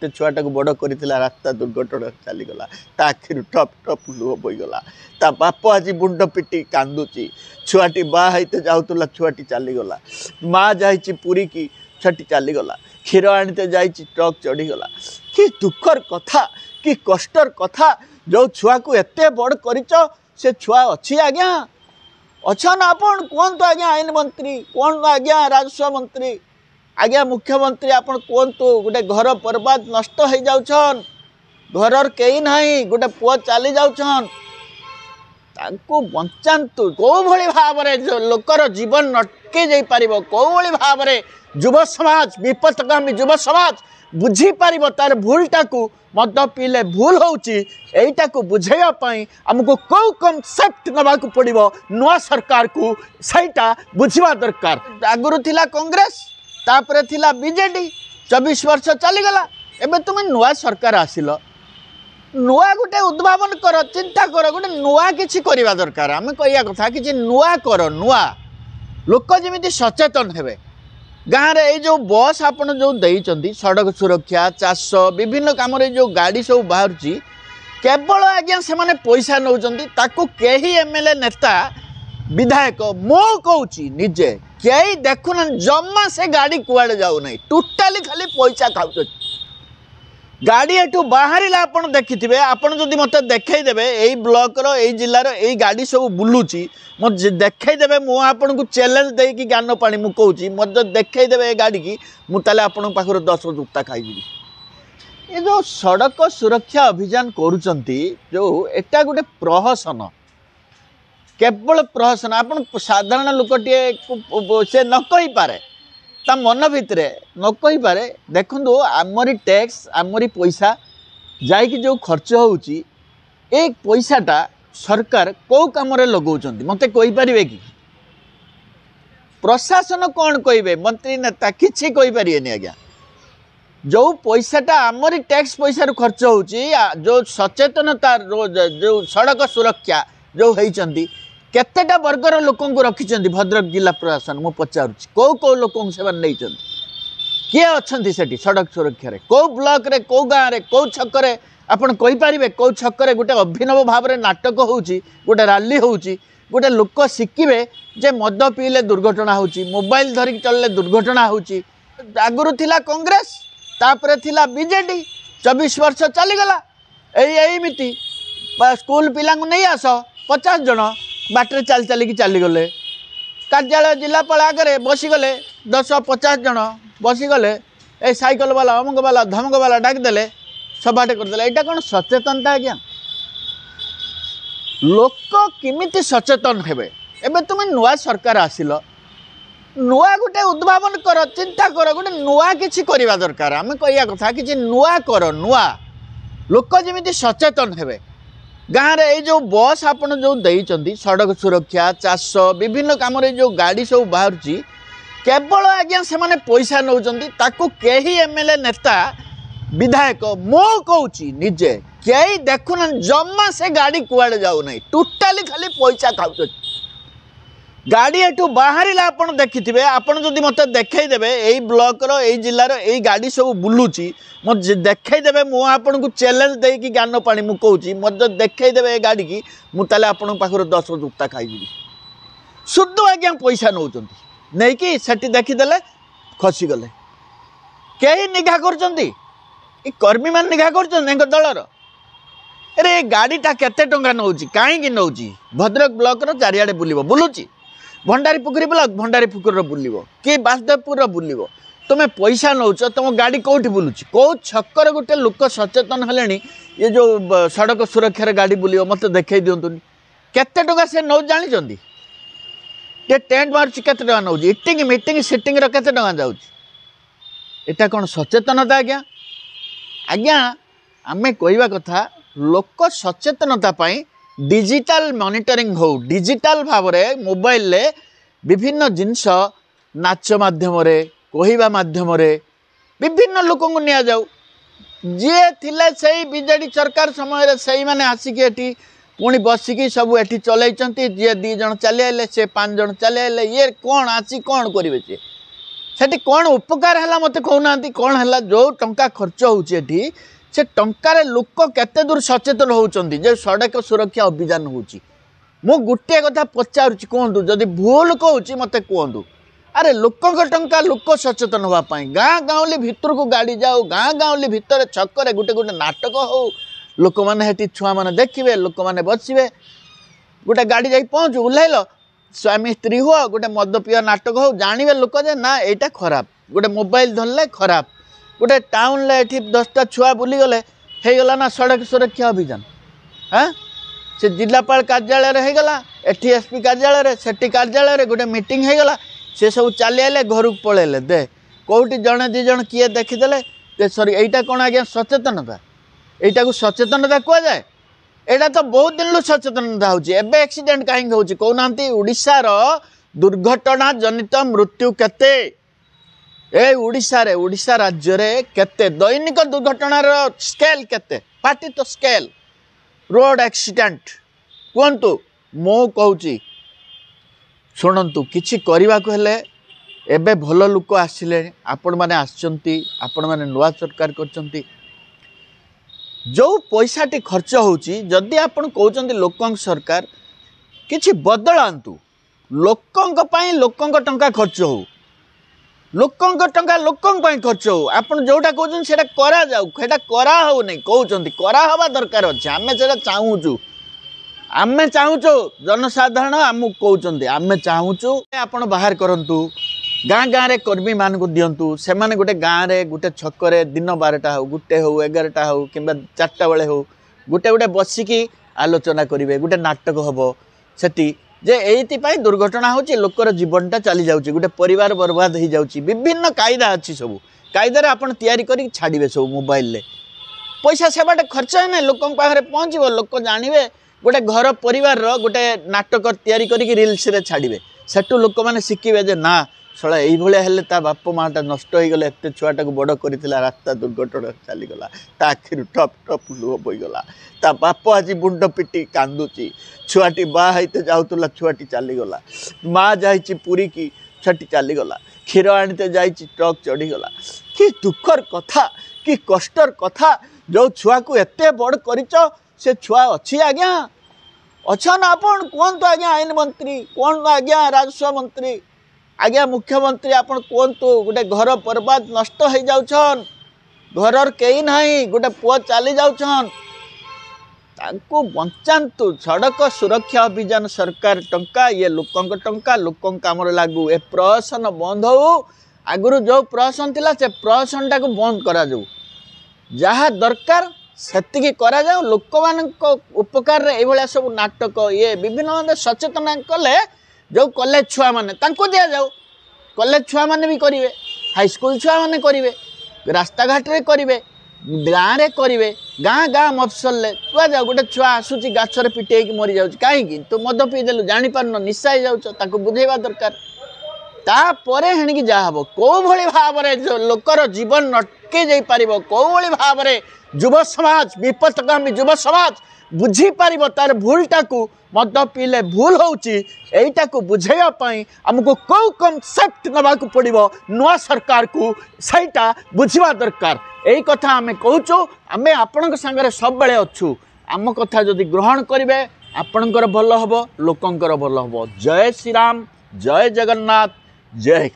से छुआटा को बड़ कर रास्ता दुर्घटना चलीगला आखिर ठप ठप लुह बोईगला ता बाप आज मुंड पिटी कांदुची छुआटी बाहते जाऊला छुआटी चलीगला माँ जाइए पुरी की छुआटी चलीगला क्षीर आनीते जा ट्रक चढ़ीगला कि दुखर कथा कि कष्टर कथा जो छुआ को एत बड़ कर से छुआ अच्छी आज्ञा अच्छा ना आपण कहतु आज्ञा आईन मंत्री कौन आज्ञा राजस्व मंत्री आज्ञा मुख्यमंत्री आपण कहतु गोटे घर बर्बाद नष्ट हो जाउछन घर कई ना गोटे पुआ चली जाउछन तांको बंचातु कौ भली भाव लोकर जीवन नटके जाई परिबो कौ भली भाव युव समाज विपथगामी युव समाज बुझी पारिबो तार भूलटा को मद पीले भूल होटा को बुझाई आमको कौ कनसेप्ट नवाक पड़ो नुआ सरकार को सहीटा बुझा दरकार आगुरी थिला कांग्रेस तापरे थिला बीजेडी 24 वर्ष चलीगला एबे तुम नुआ सरकार आसिल नुआ गोटे उद्भावन कर चिंता कर गोटे नुआ किछि करबा दरकार आम कहिया कथा किछि नुआ कर नुआ लोक जेमिति सचेतन हेबे गाँव में जो बस आपड़ जो देइचंदी सड़क सुरक्षा चाष विभिन्न कम जो गाड़ी सब बाहर केवल आज्ञा से माने पैसा नौचंदी ताको केही एमएलए नेता विधायक मो कहूँ निजे कई देखुना जमा से गाड़ी कुआड़े जाऊ नहीं टोटाली खाली पैसा खाऊ गाड़ी एठू बाहर आप देखिथे आपड़ जदि मत देखईदेवे यही ब्लॉक रो जिलार यही गाड़ी सब बुलूची मत देखईदेवे मु आपन को चैलेंज देकी ज्ञान पानी मु कहूँ मत देखईदेवे गाड़ी की मुझे आपण पाखर 10 जुत्ता खाइबी ये जो सड़क सुरक्षा अभियान करुचंती जो एटा गोटे प्रहसन केवल प्रहसन आपन साधारण लोकटे से न कही पारे ता मन भितर न कही पारे देखो आमरी टैक्स आमरी पैसा जाइकी जो खर्च होउची एक पैसाटा सरकार कौ कम लगौंट मत कहींपारे कि प्रशासन कौन कहे मंत्री नेता किसी कहींपारे आज्ञा जो पैसाटा आमरी टैक्स पैसा खर्च होउची जो सचेतनता जो सड़क सुरक्षा जो होती केतेटा वर्गर लोक रखिंट भद्रक जिला प्रशासन मु पचारुची कौ कौ लोक से किए अच्छा से सड़क सुरक्षा कौ ब्लॉक रे कौ गाँव में कौ छकरे आपड़ कहींपारे कौ छकरे गोटे अभिनव भाव में नाटक होउची गोटे रैली होउची गोटे लोक शिखिबे जे मद पीले दुर्घटना होउची मोबाइल धरिक चलले दुर्घटना होउची आगुरी थिला कांग्रेस तापरे थिला बीजेडी 24 वर्ष चलीगला एमिति स्कूल पिला नहीं आस 50 जन बाटर चल चलिकी चलीगले कार्यालय जिलापाल आगे बसीगले 10-50 जन बसीगले ए साइकेल वाला अमुक वाला धमक वाला डाकदेले सभाटे करदे यहाँ कौन सचेतनता आज्ञा लोक किमिति सचेतन हेबे एबे तुम नुआ सरकार आसिल नुआ गोटे उद्भावन कर चिंता कर गोटे नुआ किछि करबा दरकार आम कहिया कथा किछि नुआ कर नुआ लोक जेमिति सचेतन हेबे गाँव में जो बस आपड़ जो देइचंदी सड़क सुरक्षा चाष विभिन्न कम जो गाड़ी सब बाहर केवल आज्ञा से माने पैसा नौचंदी ताको केही एमएलए नेता विधायक मो कहूँ निजे कई देखुना जमा से गाड़ी कुआड़े जाऊ नहीं टोटाली खाली पैसा खाऊ गाड़ी एठू बाहर आप देखिथे आपड़ जदि मत देखईदेवे यही ब्लॉक रो जिलार यही गाड़ी सब बुलूची मत देखईदेवे मु आपन को चैलेंज देकी ज्ञान पानी मु कहूँ मत देखईदेवे गाड़ी की मुझे आपण पाखर 10 जुत्ता खाइबी शुद्ध आज्ञा पैसा नौचंती नहीं कि सेठी देखीदेले खसीगले कई निघा कर कर्मी मान निघा कर दलर अरे गाड़ीटा केते टंका नौची कहीं नौची भद्रक ब्लॉक रो चारिआडे बुलूची भंडारी पुखुरी ब्लॉक भंडारी पुखुरी बुलिबो कि बासदेवपुर बुलिबो तुम पैसा नौच तुम गाड़ी कौटी बुलूची कौ छकर गोटे लोक सचेतन हेले ये जो सड़क सुरक्षा गाड़ी बुलिबो मत देखई दिंतुनि केते टंका से नौ जानी ये टेंट मार्च केते टंका नौची इटिंग मीटिंग सिटिंग रो केते टंका जाउची एटा कोन सचेतनता आज्ञा आज्ञा आमे कहवा कथा लोक सचेतनता पाई डिजिटल मॉनिटरिंग हो डिजिटल भाव में मोबाइल ले विभिन्न जिनस नाच माध्यम कहवा माध्यम विभिन्न लोक को नि जाऊ जी थिले सही बीजेडी सरकार समय से मैंने आसिक एटी पुणी बसिकी सब एटी चलती जी 2 जन चली आए से 5 जन चली आए ये कौन आसी कौन करेंगे सेठी कौन उपकार है मत कहना कौन है जो टंका खर्च होती से टंकार लोक केते दूर सचेतन होती जे सड़क सुरक्षा अभियान होची मु गोटे कथा पचारुची कहतु जदि भूल कहूँ मत कहतु अरे लोक टंका लोक सचेतन होगापाई गाँ गाँवली भितर को गाड़ी जाओ गाँ गाँवली भितर छक गोटे गोटे नाटक हो लोक मैंने छुआ मैंने देखिए लोक मैंने बसवे गोटे गाड़ी जा पहुँच ओह्लैल स्वामी स्त्री हुआ गोटे मद पिया नाटक हो जानवे लोक जे ना यहाँ खराब गोटे मोबाइल धरले खराब गोटे टाउन ये 10टा छुआ बुलीगले हो ना सड़क सुरक्षा अभियान हाँ से जिलापाल कार्यालय होगला एटी एसपी कार्यालय सेठी कार्यालय गोटे मीटिंग होगला से सब चली आए घर पलैले दे कौटी जड़े दी जन किए देखीदे सरी यहीटा कौन आज्ञा सचेतनता यहीटा को सचेतनता कहुए यहाँ तो बहुत दिन सचेतनता होची एबे एक्सीडेंट कहीं होची कहना ओडिशार दुर्घटना जनित मृत्यु केते ए ओडिशा राज्य रे केते दैनिक दुर्घटनार स्केल केते पार्टी तो स्केल रोड एक्सीडेंट कहतु मो कहूँ शुणु किछि करने को हेले एबे भल लोक आसिले आपण माने आछंती आपण माने नुआ सरकार करछंती जो पैसाटी खर्च होची जदि आपण कहउछंती लोकंक सरकार किछि बदलांतु लोकंक पई लोकंक टंका खर्च हो लोकंक टंका लोकंक पई खर्च हो आपण जोटा कहउछन सेटा करा जाऊ सेटा करा हो नै कहउछंती करा हवा दरकार अछि आमे सेटा चाहूछु आमे चाहूछु जनसाधारण आमु कहउछंती आमे चाहूछु आपण बाहर करंतु गाँ गाँव में कर्मी मान को दिंतु से माने गोटे गाँव में गोटे छक दिन 12टा हो गोटे हो 11टा हो कि 4टा बेले हो गोटे गोटे बसिकी आलोचना करेंगे गोटे नाटक हम सेठी जे ये दुर्घटना होची लोकर जीवनटा चली जाऊँगी गोटे परिवार बर्बाद हो जाऊँगी विभिन्न कायदा अच्छी सब कायदार आपड़ या छाड़े सब मोबाइल रे पैसा से बाटे खर्च है ना लोक पाखे पहुँचो लोक जानवे गोटे घर परिवार गोटे नाटक या रिल्स रे छाड़े सेठू लोक मैंने शिखे जे ना शला ये हेले ता बाप माटा नष्ट हो गले एत छुआटा को बड़ करथिला रास्ता दुर्घटना चलीगला ता आखिर टप टप लुह बोईगला ता बाप आज मुंड पिटी कांदुची छुआटी बा होते जाऊला छुआटी चलीगला माँ जाइए पुरी की छुआटी चलीगला क्षीर आनीते जाइए ट्रक चढ़ीगला कि दुखर कथा कि कष्टर कथा जो छुआ को एते बड़ करिच से छुआ अच्छी आज्ञा अच्छा ना आपण कहतु आज्ञा आईन मंत्री कौन आज्ञा राजस्व मंत्री आज्ञा मुख्यमंत्री आपण कहतु गोटे घर बर्बाद नष्ट हो जाउछन घर कई ना गोटे पुआ चली जाउछन तांको बंचातु सड़क सुरक्षा अभियान सरकार टंका ये लोकंक टंका लोकंक कामर लागू ए प्रहसन बंद हो आगुरु जो प्रहसन थिला से प्रहसन टाको बंद करा जाऊ जहाँ दरकार सेतिकी करा जाऊ लोक मानक उपकार रे एभलिया सब नाटक ये विभिन्न सचेतना कले जो कॉलेज छुआ मैंने दिया जाऊ कॉलेज छुआ मैंने भी करेंगे हाईस्कल छुआ मैंने करेंगे रास्ता घाट रे करेंगे गाँव रे करेंगे गाँ गाँ मफसल कुआ जाऊ गोटे छुआ आसूची गाछरे पिटे मरी जाऊँ कहीं तू मद पीदेलु जापार निशा हो जाऊ बुझेवा दरकार तापर हेणिकी जहाँ हम कौ भली भाव लोकर जीवन अटके जाई पारिबो कौ भली भाव युव समाज विपथगामी युव समाज बुझी पारिबो तार भूलटा को मद पीले भूल होटा को बुझाई आमको कौ कनसेप्ट नवाक पड़ो नुआ सरकार को सहीटा बुझा दरकार यही कथा आम कहूँ आम आपण सांगे सब बेले अच्छु आम कथा जदि ग्रहण करेंगे आपणकर भल हम लोकंकर भल हम जय श्री राम जय जगन्नाथ जय